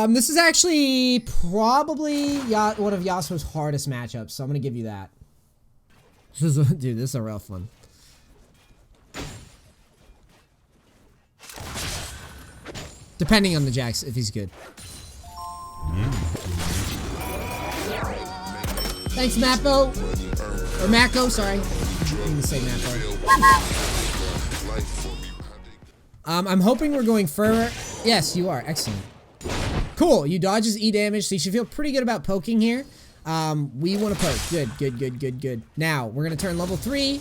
This is actually probably one of Yasuo's hardest matchups, so I'm gonna give you that. Dude, this is a rough one. Depending on the Jax, if he's good. Thanks, Mappo. Or Mako, sorry. I didn't say Mappo. I'm hoping we're going further. Yes, you are. Excellent. Cool. You dodge his E damage, so you should feel pretty good about poking here. We want to poke. Good. Now, we're going to turn level 3,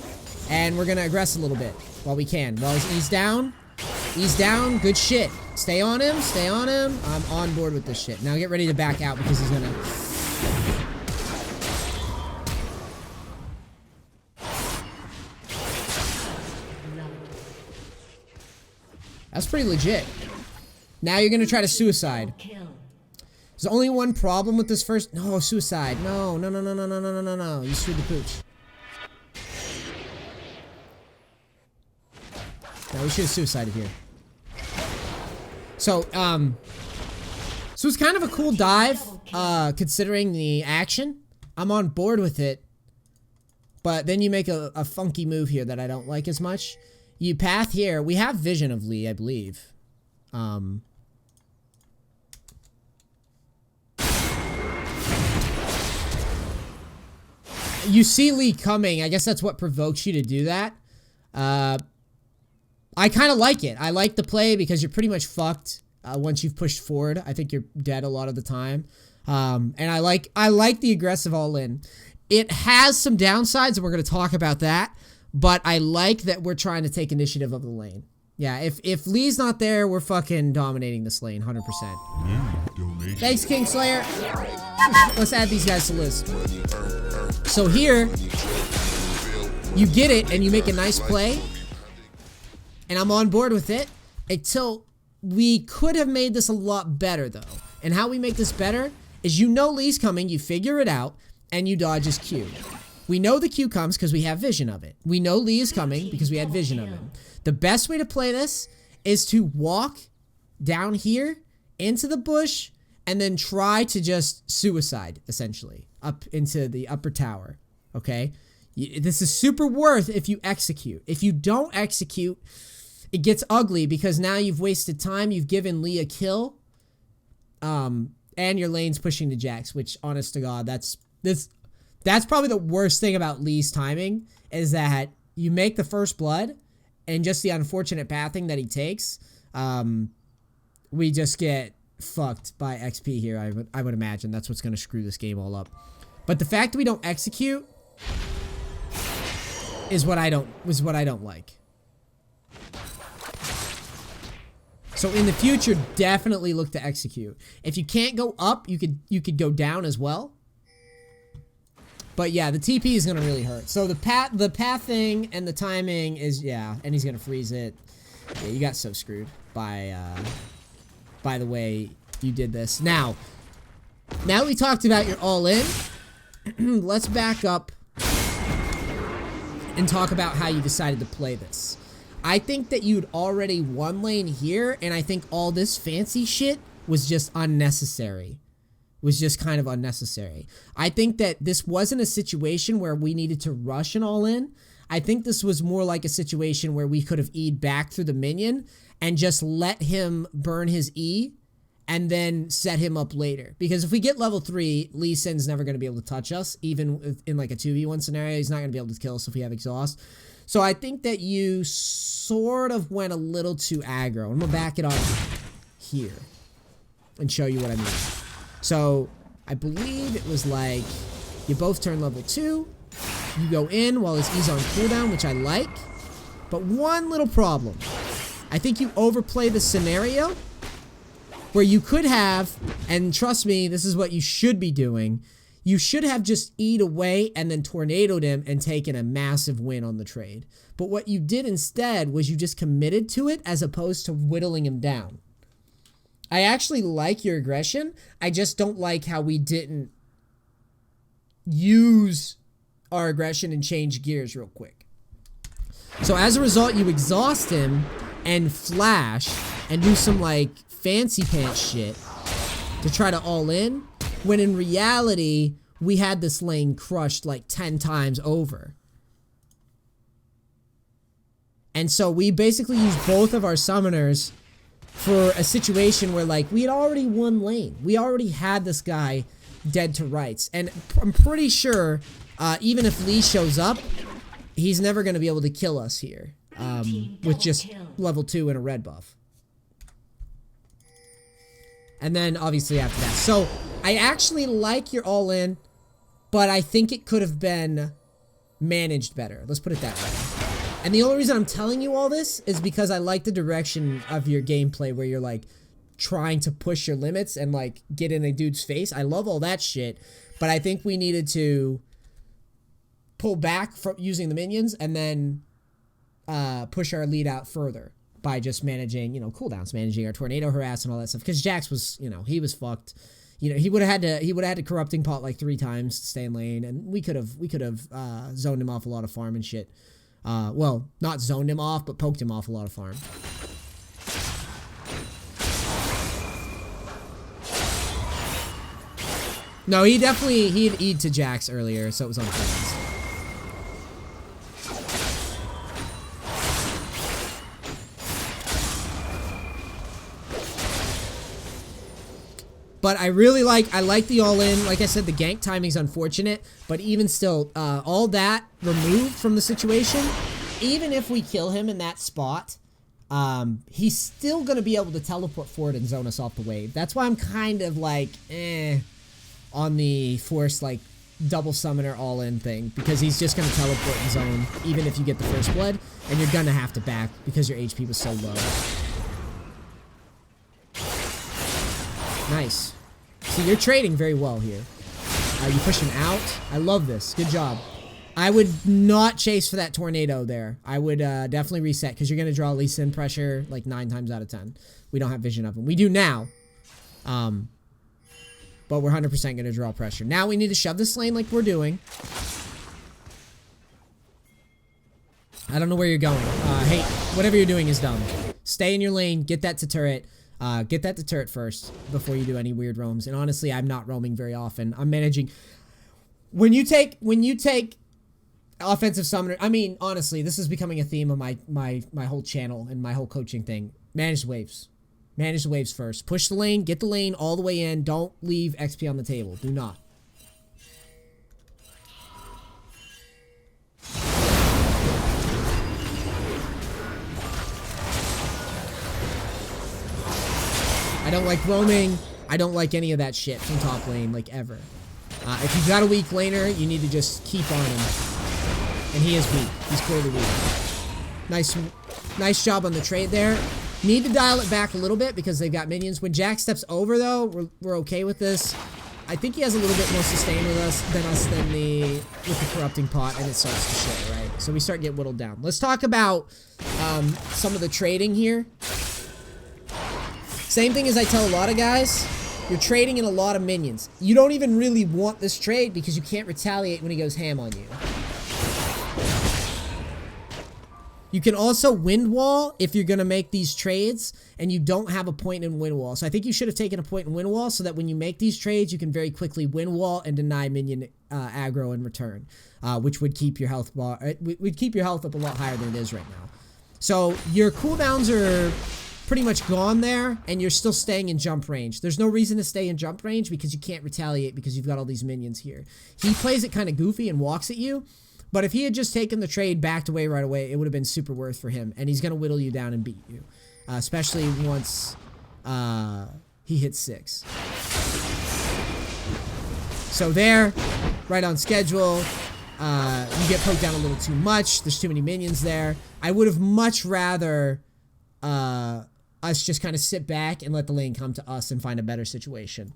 and we're going to aggress a little bit while we can. While his E's down. E's down. Good shit. Stay on him. Stay on him. I'm on board with this shit. Now get ready to back out because he's going to... That's pretty legit. Now you're going to try to suicide. There's only one problem with this first... No, suicide. No. You screwed the pooch. No, we should have suicided here. So it's kind of a cool dive, considering the action. I'm on board with it. But then you make a funky move here that I don't like as much. You path here. We have vision of Lee, I believe. You see Lee coming. I guess that's what provokes you to do that. I kind of like it. I like the play because you're pretty much fucked once you've pushed forward. I think you're dead a lot of the time. And I like the aggressive all-in. It has some downsides, and we're going to talk about that. But I like that we're trying to take initiative of the lane. Yeah, if Lee's not there, we're fucking dominating this lane, 100%. Thanks, Kingslayer. Let's add these guys to the list. So here, you get it, and you make a nice play. And I'm on board with it. Until we could have made this a lot better, though. And how we make this better is you know Lee's coming, you figure it out, and you dodge his Q. We know the Q comes because we have vision of it. We know Lee is coming because we had vision of him. The best way to play this is to walk down here into the bush and then try to just suicide, essentially, up into the upper tower, okay? This is super worth if you execute. If you don't execute, it gets ugly because now you've wasted time. You've given Lee a kill, and your lane's pushing the Jax, which, honest to God, that's probably the worst thing about Lee's timing, is that you make the first blood, and just the unfortunate pathing that he takes, we just get fucked by XP here, I would imagine. That's what's going to screw this game all up. But the fact that we don't execute is what I don't like. So in the future, definitely look to execute. If you can't go up, you could go down as well. But yeah, the TP is gonna really hurt. So the pathing and the timing is, yeah, and he's gonna freeze it. Yeah, you got so screwed by the way you did this. Now we talked about your all-in. Let's back up and talk about how you decided to play this. I think that you'd already won lane here, and I think all this fancy shit was just unnecessary. Was just kind of unnecessary. I think that this wasn't a situation where we needed to rush an all-in. I think this was more like a situation where we could have E'd back through the minion and just let him burn his E and then set him up later. Because if we get level 3, Lee Sin's never going to be able to touch us. Even in like a 2v1 scenario, he's not going to be able to kill us if we have exhaust. So I think that you sort of went a little too aggro. I'm going to back it up here and show you what I mean. So I believe it was like you both turn level 2. You go in while his E's on cooldown, which I like. But one little problem. I think you overplay the scenario where you could have, and trust me, this is what you should be doing. You should have just E'd away and then tornadoed him and taken a massive win on the trade. But what you did instead was you just committed to it as opposed to whittling him down. I actually like your aggression. I just don't like how we didn't use our aggression and change gears real quick. So as a result, you exhaust him and flash and do some like fancy pants shit to try to all in, when in reality, we had this lane crushed like 10 times over. And so we basically used both of our summoners for a situation where, like, we had already won lane. We already had this guy dead to rights. And I'm pretty sure, even if Lee shows up, he's never going to be able to kill us here. With just level 2 and a red buff. And then, obviously, after that. So, I actually like your all-in, but I think it could have been managed better. Let's put it that way. And the only reason I'm telling you all this is because I like the direction of your gameplay where you're, like, trying to push your limits and, like, get in a dude's face. I love all that shit, but I think we needed to pull back from using the minions and then push our lead out further by just managing, you know, cooldowns, managing our tornado harass and all that stuff. Because Jax was, you know, he was fucked. You know, he would have had to corrupting pot like 3 times to stay in lane, and we could have zoned him off a lot of farm and shit. Well, not zoned him off, but poked him off a lot of farm. No, he had E'd to Jax earlier, so it was on purpose. But I like the all-in. Like I said, the gank timing's unfortunate, but even still, all that removed from the situation, even if we kill him in that spot, he's still going to be able to teleport forward and zone us off the wave. That's why I'm kind of like, on the force, like, double summoner all-in thing, because he's just going to teleport and zone, even if you get the first blood, and you're going to have to back because your HP was so low. Nice. See, you're trading very well here. You push him out. I love this. Good job. I would not chase for that tornado there. I would definitely reset, because you're going to draw Lee Sin pressure like 9 times out of 10. We don't have vision of him. We do now. But we're 100% going to draw pressure. Now we need to shove this lane like we're doing. I don't know where you're going. Hey, whatever you're doing is dumb. Stay in your lane. Get that to turret. Get that to turret first before you do any weird roams. And honestly, I'm not roaming very often. I'm managing. When you take offensive summoner, I mean, honestly, this is becoming a theme of my whole channel and my whole coaching thing. Manage the waves. Manage the waves first. Push the lane. Get the lane all the way in. Don't leave XP on the table. Do not. I don't like roaming. I don't like any of that shit from top lane, like, ever. If you've got a weak laner, you need to just keep on him. And he is weak. He's clearly weak. Nice job on the trade there. Need to dial it back a little bit because they've got minions. When Jack steps over, though, we're okay with this. I think he has a little bit more sustain with us than with the corrupting pot, and it starts to show, right? So we start getting whittled down. Let's talk about some of the trading here. Same thing as I tell a lot of guys. You're trading in a lot of minions. You don't even really want this trade because you can't retaliate when he goes ham on you. You can also wind wall if you're going to make these trades and you don't have a point in wind wall. So I think you should have taken a point in wind wall so that when you make these trades, you can very quickly wind wall and deny minion aggro in return, which would keep your health up a lot higher than it is right now. So your cooldowns are pretty much gone there, and you're still staying in jump range. There's no reason to stay in jump range because you can't retaliate because you've got all these minions here. He plays it kind of goofy and walks at you, but if he had just taken the trade, backed away right away, it would have been super worth for him, and he's going to whittle you down and beat you, especially once he hits 6. So there, right on schedule. You get poked down a little too much. There's too many minions there. I would have much rather us just kind of sit back and let the lane come to us and find a better situation.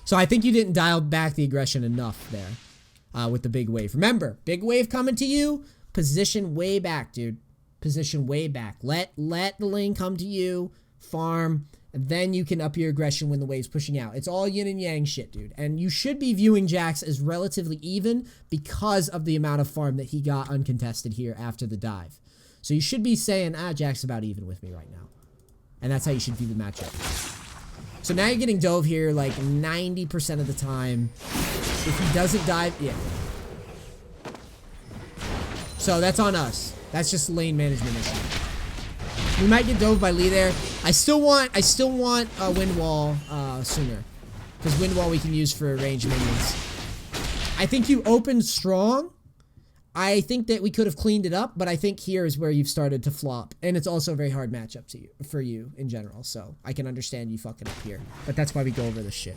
So I think you didn't dial back the aggression enough there with the big wave. Remember, big wave coming to you. Position way back, dude. Position way back. Let the lane come to you. Farm. And then you can up your aggression when the wave's pushing out. It's all yin and yang shit, dude. And you should be viewing Jax as relatively even because of the amount of farm that he got uncontested here after the dive. So you should be saying, Jack's about even with me right now. And that's how you should view the matchup. So now you're getting dove here like 90% of the time. If he doesn't dive, yeah. So that's on us. That's just lane management issue. We might get dove by Lee there. I still want a wind wall sooner. Because wind wall we can use for ranged minions. I think you opened strong. I think that we could have cleaned it up, but I think here is where you've started to flop. And it's also a very hard matchup for you in general. So I can understand you fucking up here. But that's why we go over this shit.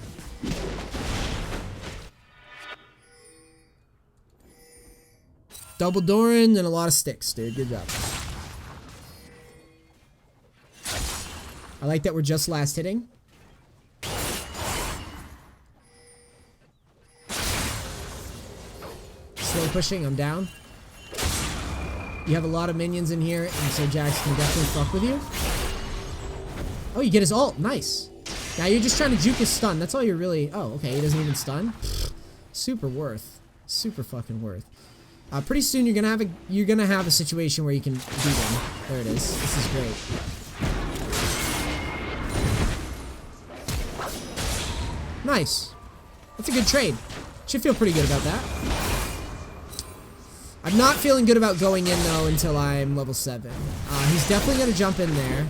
Double Doran and a lot of sticks, dude. Good job. I like that we're just last hitting. Slow pushing, I'm down. You have a lot of minions in here, and so Jax can definitely fuck with you. Oh, you get his ult. Nice. Now you're just trying to juke his stun. That's all you're really... Oh, okay. He doesn't even stun. Super worth. Super fucking worth. Pretty soon you're gonna have a situation where you can beat him. There it is. This is great. Nice. That's a good trade. Should feel pretty good about that. I'm not feeling good about going in, though, until I'm level 7. He's definitely going to jump in there.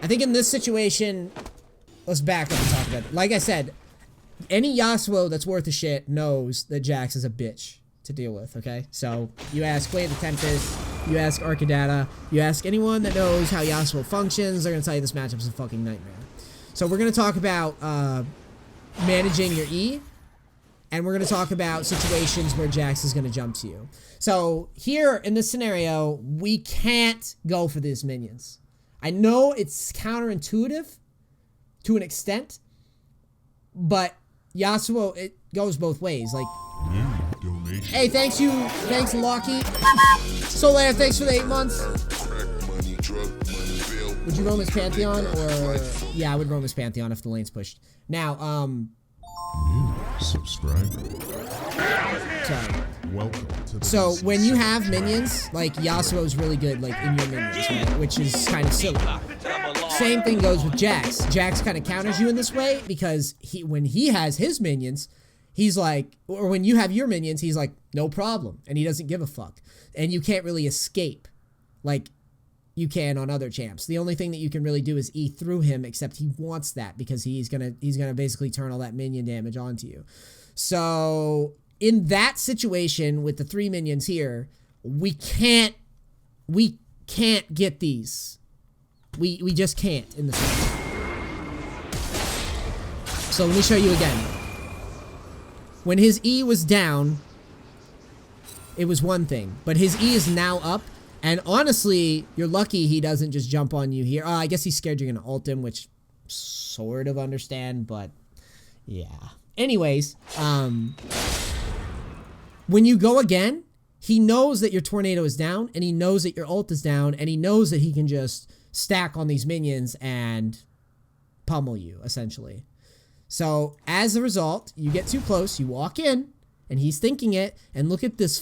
I think in this situation... Let's back up and talk about it. Like I said, any Yasuo that's worth a shit knows that Jax is a bitch to deal with, okay? So, you ask Blade the Tempest, you ask Arcadata, you ask anyone that knows how Yasuo functions, they're going to tell you this matchup's a fucking nightmare. So, we're going to talk about managing your E. And we're going to talk about situations where Jax is going to jump to you. So here in this scenario, we can't go for these minions. I know it's counterintuitive to an extent, but Yasuo, it goes both ways. Like, hey, thanks Locky. Solaire, thanks for the 8 months. Would you roam as Pantheon or... Yeah, I would roam as Pantheon if the lane's pushed. Now, New subscriber. Sorry. Welcome to the So when you have minions, like Yasuo is really good, like in your minions, right? Which is kind of silly. Same thing goes with Jax. Jax kind of counters you in this way because when he has his minions, he's like, or when you have your minions, he's like, no problem, and he doesn't give a fuck, and you can't really escape, like you can on other champs. The only thing that you can really do is E through him, except he wants that because he's gonna basically turn all that minion damage onto you. So in that situation with the 3 minions here, we can't get these. We just can't in this one. So let me show you again. When his E was down, it was one thing, but his E is now up. And honestly, you're lucky he doesn't just jump on you here. I guess he's scared you're going to ult him, which sort of understand, but yeah. Anyways, when you go again, he knows that your tornado is down, and he knows that your ult is down, and he knows that he can just stack on these minions and pummel you, essentially. So, as a result, you get too close, you walk in, and he's thinking it, and look at this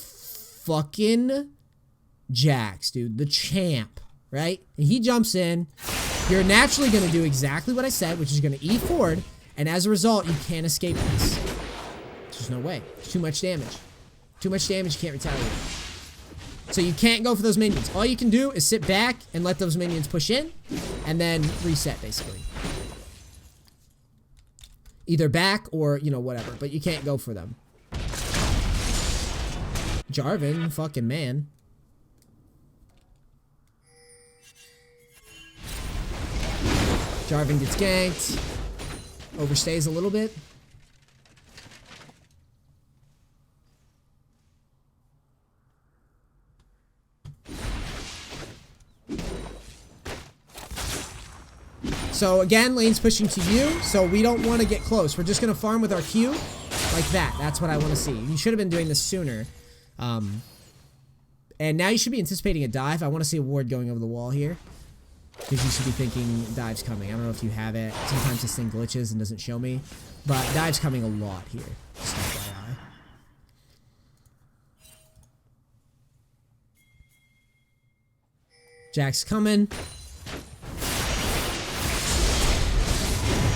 fucking... Jax, dude, the champ, right? And he jumps in. You're naturally going to do exactly what I said, which is going to E forward, and as a result, you can't escape this. There's no way. There's too much damage. Too much damage, you can't retaliate. So you can't go for those minions. All you can do is sit back and let those minions push in, and then reset, basically. Either back or, you know, whatever, but you can't go for them. Jarvan, fucking man. Jarvan gets ganked. Overstays a little bit. So again, lane's pushing to you, so we don't want to get close. We're just going to farm with our Q like that. That's what I want to see. You should have been doing this sooner. And now you should be anticipating a dive. I want to see a ward going over the wall here. Because you should be thinking dive's coming. I don't know if you have it. Sometimes this thing glitches and doesn't show me. But dive's coming a lot here. Just FYI. Jack's coming.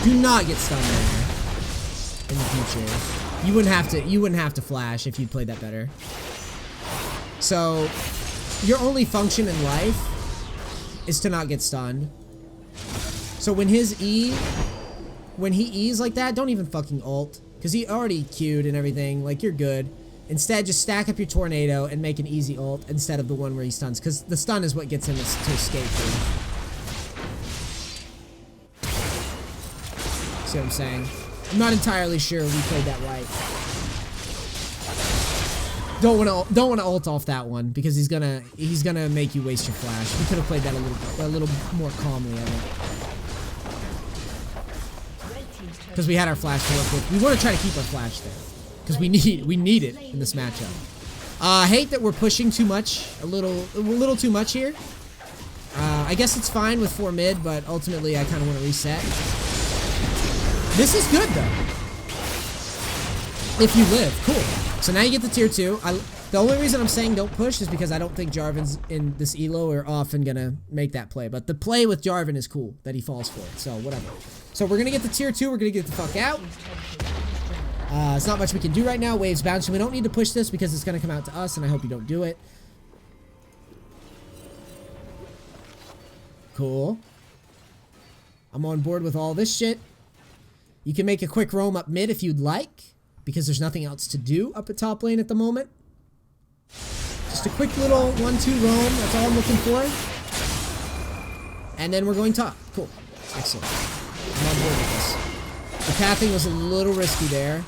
Do not get stunned there in the future. You wouldn't have to flash if you'd played that better. So your only function in life is to not get stunned. So when he E's like that, don't even fucking ult. Because he already queued and everything. Like, you're good. Instead, just stack up your tornado and make an easy ult instead of the one where he stuns. Because the stun is what gets him to escape through. See what I'm saying? I'm not entirely sure we played that right. Don't want to ult off that one because he's gonna make you waste your flash. We could have played that a little more calmly, I think. Because we had our flash to work with. We want to try to keep our flash there because we need it in this matchup. I hate that we're pushing too much, a little too much here. I guess it's fine with 4 mid, but ultimately I kind of want to reset. This is good though. If you live, cool. So now you get the tier 2. The only reason I'm saying don't push is because I don't think Jarvan's in this elo are often gonna make that play. But the play with Jarvan is cool that he falls for it. So whatever. So we're gonna get the tier 2. We're gonna get the fuck out. There's not much we can do right now. Waves bouncing. We don't need to push this because it's gonna come out to us, and I hope you don't do it. Cool. I'm on board with all this shit. You can make a quick roam up mid if you'd like, because there's nothing else to do up at top lane at the moment. Just a quick little 1-2 roam, that's all I'm looking for. And then we're going top. Cool. Excellent. I'm on board with this. The pathing was a little risky there.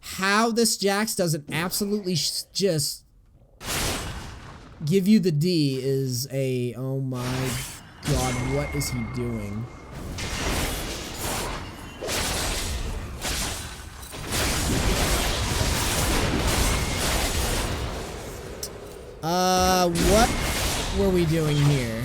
How this Jax doesn't absolutely just give you the D is a... oh my god, what is he doing? What were we doing here?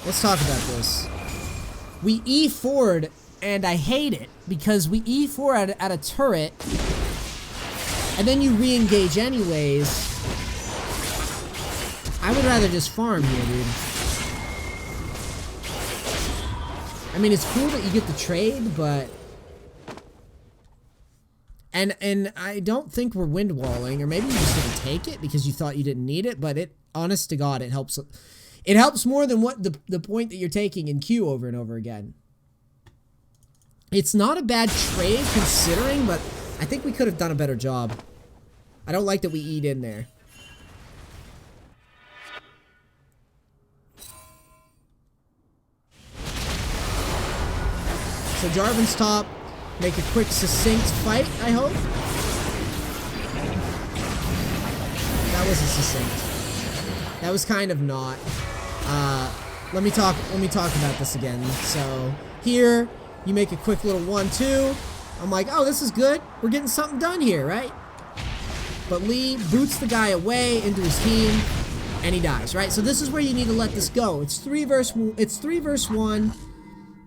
Let's talk about this. We E4'd, and I hate it, because we E4 at a turret, and then you re-engage anyways. I would rather just farm here, dude. I mean, it's cool that you get the trade, but... And I don't think we're wind walling, or maybe you just didn't take it because you thought you didn't need it, but honest to God, it helps. It helps more than what the point that you're taking in Q over and over again. It's not a bad trade considering, but I think we could have done a better job. I don't like that we eat in there. So Jarvan's top. Make a quick, succinct fight, I hope. That wasn't succinct. That was kind of not. Let me talk about this again. So here, you make a quick little 1-2. I'm like, oh, this is good. We're getting something done here, right? But Lee boots the guy away into his team, and he dies, right? So this is where you need to let this go. It's 3 versus 1.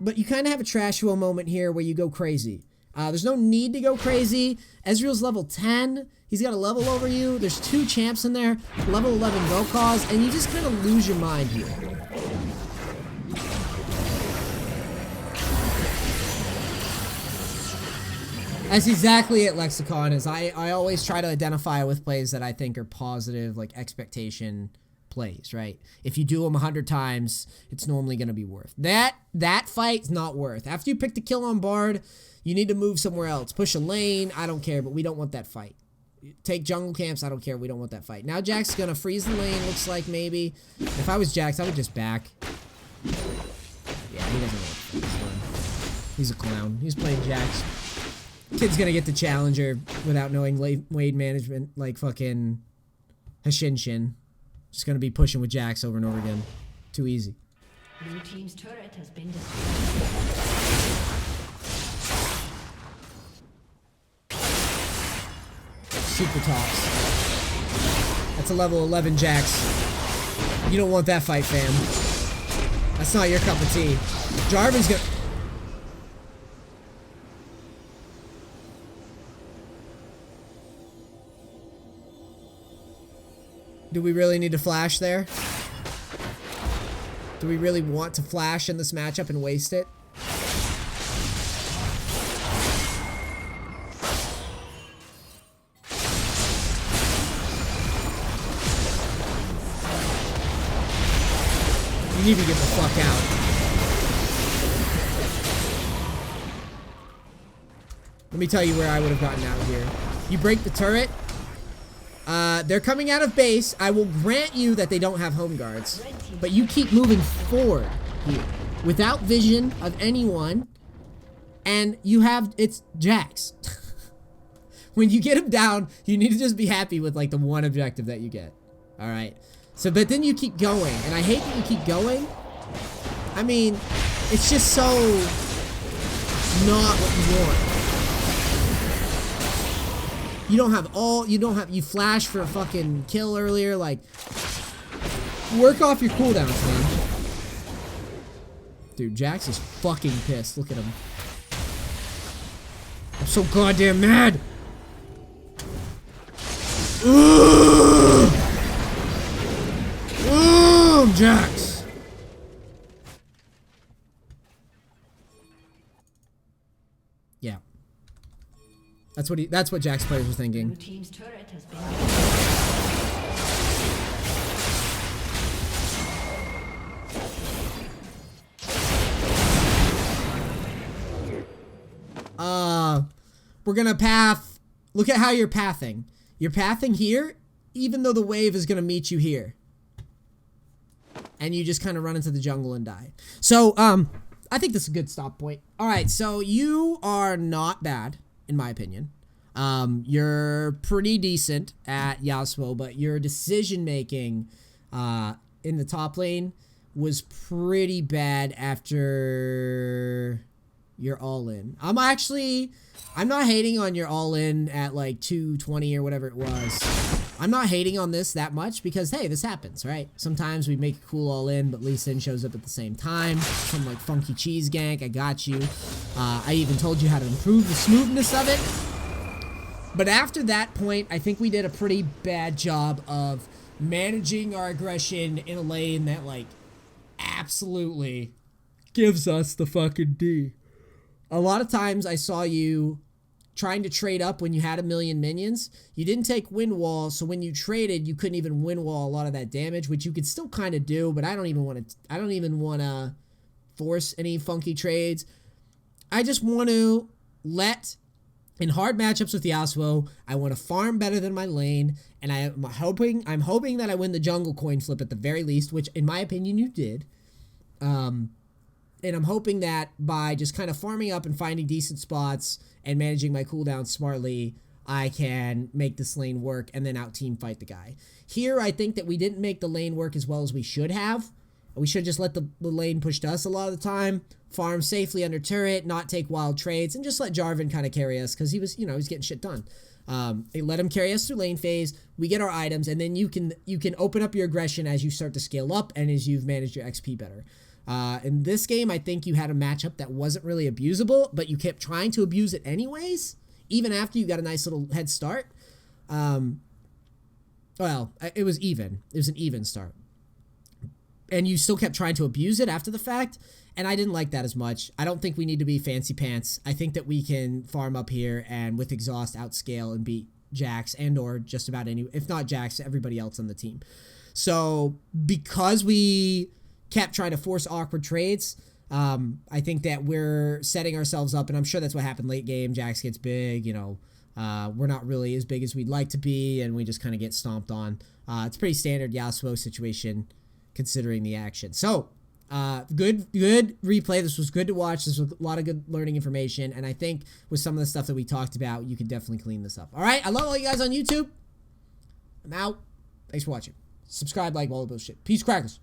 But you kind of have a Trashuo moment here where you go crazy. There's no need to go crazy. Ezreal's level 10. He's got a level over you. There's 2 champs in there. Level 11 Gokaz. And you just kind of lose your mind here. That's exactly it, Lexicon. Is I always try to identify with plays that I think are positive, like expectation plays, right? If you do them 100 times, it's normally going to be worth. That fight's not worth. After you pick the kill on Bard, you need to move somewhere else. Push a lane, I don't care, but we don't want that fight. Take jungle camps, I don't care, we don't want that fight. Now Jax is going to freeze the lane, looks like maybe. If I was Jax, I would just back. Yeah, he doesn't know what he's doing. He's a clown. He's playing Jax. Kid's going to get the challenger without knowing Wade management like fucking Hashinshin. Just gonna be pushing with Jax over and over again. Too easy. Blue team's turret has been destroyed. Super tops. That's a level 11 Jax. You don't want that fight, fam. That's not your cup of tea. Jarvan's gonna... Do we really need to flash there? Do we really want to flash in this matchup and waste it? You need to get the fuck out. Let me tell you where I would have gotten out here. You break the turret. They're coming out of base. I will grant you that they don't have home guards. But you keep moving forward here. Without vision of anyone. And you have... It's Jax. When you get him down, you need to just be happy with like the one objective that you get. Alright. So, but then you keep going. And I hate that you keep going. I mean, it's just so... not what you want. You don't have all, you flash for a fucking kill earlier, like, work off your cooldowns, man. Dude, Jax is fucking pissed. Look at him. I'm so goddamn mad. Ugh! Ugh, Jax. Yeah. That's what Jax players were thinking. Blue team's turret has been we're gonna path. Look at how you're pathing. You're pathing here, even though the wave is gonna meet you here. And you just kind of run into the jungle and die. So, I think this is a good stop point. Alright, so you are not bad, in my opinion. You're pretty decent at Yasuo, but your decision making in the top lane was pretty bad after your all-in. I'm not hating on your all-in at like 220 or whatever it was. I'm not hating on this that much because, hey, this happens, right? Sometimes we make a cool all-in, but Lee Sin shows up at the same time. Some like funky cheese gank, I got you. I even told you how to improve the smoothness of it. But after that point, I think we did a pretty bad job of managing our aggression in a lane that, like, absolutely gives us the fucking D. A lot of times I saw you trying to trade up when you had 1,000,000 minions. You didn't take wind wall, so when you traded, you couldn't even wind wall a lot of that damage, which you could still kind of do, but I don't even want to force any funky trades. I just want to let... In hard matchups with Yasuo, I want to farm better than my lane, and I'm hoping that I win the jungle coin flip at the very least, which in my opinion you did. And I'm hoping that by just kind of farming up and finding decent spots and managing my cooldowns smartly, I can make this lane work and then out team fight the guy. Here, I think that we didn't make the lane work as well as we should have. We should just let the lane push to us a lot of the time, farm safely under turret, not take wild trades, and just let Jarvan kind of carry us because he was, you know, he's getting shit done. Let him carry us through lane phase. We get our items, and then you can open up your aggression as you start to scale up and as you've managed your XP better. In this game, I think you had a matchup that wasn't really abusable, but you kept trying to abuse it anyways, even after you got a nice little head start. Well, it was even. It was an even start. And you still kept trying to abuse it after the fact, and I didn't like that as much. I don't think we need to be fancy pants. I think that we can farm up here and with exhaust outscale and beat Jax and or just about any, if not Jax, everybody else on the team. So because we kept trying to force awkward trades, I think that we're setting ourselves up, and I'm sure that's what happened late game. Jax gets big, you know, we're not really as big as we'd like to be, and we just kind of get stomped on. It's pretty standard Yasuo situation considering the action. So, good replay. This was good to watch. This was a lot of good learning information, and I think with some of the stuff that we talked about, you can definitely clean this up. All right, I love all you guys on YouTube. I'm out. Thanks for watching. Subscribe, like, all of those shit. Peace, crackers.